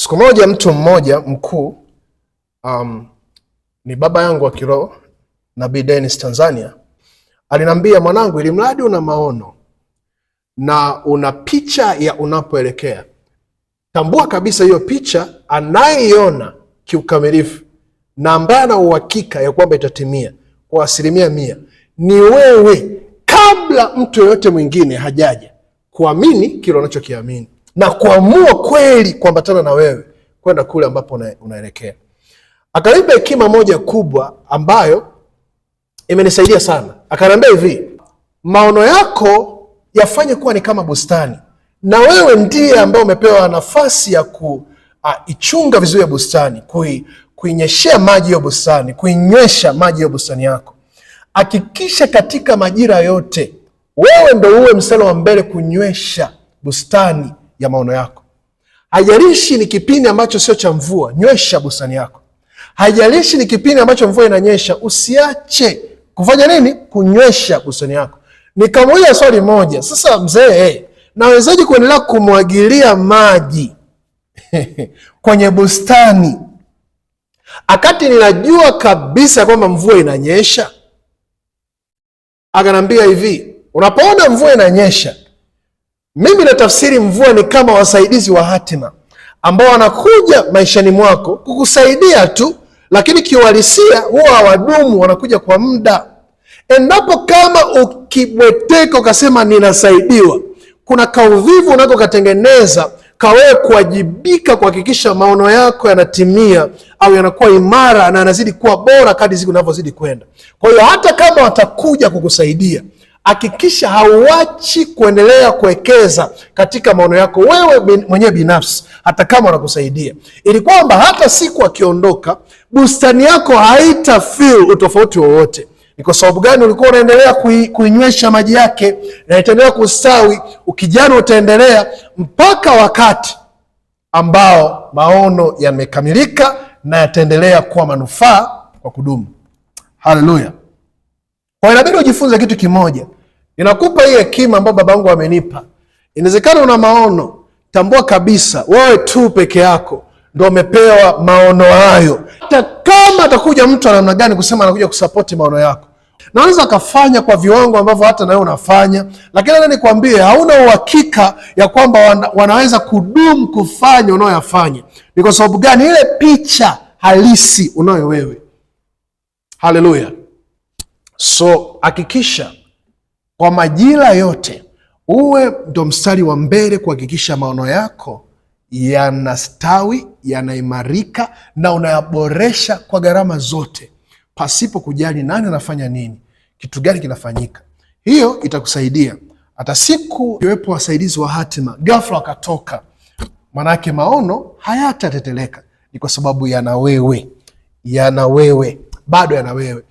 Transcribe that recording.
Siku moja mtu mmoja mkuu, ni baba yangu wa kiroho, Nabii Dennis Tanzania, alinambia, mwanangu, ili mradi una maono na una picha ya unapoelekea, tambua kabisa hiyo picha anayeiona kiukamilifu na ambaye ana uhakika ya kwamba itatimia kwa 100% ni wewe, kabla mtu yoyote mwingine hajaja kuamini kile unachokiamini na kuamua kweli kuambatana na wewe kwenda kule ambapo unaelekea. Akanipa hekima moja kubwa ambayo imenisaidia sana. Akaniambia hivi, maono yako yafanye kuwa ni kama bustani, na wewe ndiye ambaye umepewa nafasi ya kuichunga vizuri ya bustani, kuinyeshea maji hiyo bustani, kuinywesha maji hiyo bustani yako. Hakikisha katika majira yote wewe ndo uwe mstari wa mbele kunywesha bustani ya maono yako. Haijalishi ni kipindi ambacho sio cha mvua, nywesha bustani yako. Haijalishi ni kipindi ambacho mvua inanyesha, usiache kufanya nini? Kunywesha bustani yako. Nikamuuliza swali moja, sasa mzee, nawezaje kuendelea kumwagilia maji kwenye bustani akati ninajua kabisa kwamba mvua inanyesha? Akanambia hivi, unapoona mvua inanyesha, mimi natafsiri mvua ni kama wasaidizi wa hatima ambao wanakuja maishani mwako kukusaidia tu, lakini kiuhalisia huwa hawadumu, wanakuja kwa muda. Endapo kama ukibweteka ukasema ninasaidiwa, kuna kauvivu unako katengeneza kawewe kuwajibika kuhakikisha maono yako yanatimia au yanakuwa imara na yanazidi kuwa bora kadri siku zinavyozidi kwenda. Kwa hiyo hata kama watakuja kukusaidia, hakikisha hauachi kuendelea kuwekeza katika maono yako wewe mwenyewe binafsi, hata kama wanakusaidia, ili kwamba hata siku akiondoka bustani yako haita feel utofauti wowote. Ni kwa sababu gani? Ulikuwa unaendelea kuinywesha maji yake na itaendelea kustawi, ukijana utaendelea mpaka wakati ambao maono yamekamilika na yataendelea kuwa manufaa kwa kudumu. Haleluya. Kwa inabidi ujifunze kitu kimoja. Ninakupa hii hekima ambayo baba yangu amenipa. Inawezekana una maono, tambua kabisa wewe tu peke yako ndio umepewa maono hayo. Hata kama atakuja mtu wa namna gani kusema anakuja kusapoti maono yako, naweza akafanya kwa viwango ambavyo hata nawe unafanya, lakini nani nikwambie, hauna uhakika ya kwamba wanaweza kudumu kufanya unayoyafanya. Ni kwa sababu gani? Ile picha halisi unayo wewe. Haleluya. So hakikisha kwa majira yote uwe ndo mstari wa mbele kuhakikisha maono yako yanastawi, yanaimarika na unayaboresha kwa gharama zote, pasipo kujali nani anafanya nini, kitu gani kinafanyika. Hiyo itakusaidia hata siku iwepo wasaidizi wa hatima ghafla wakatoka, manake maono hayatateteleka. Ni kwa sababu yana wewe, bado yana wewe.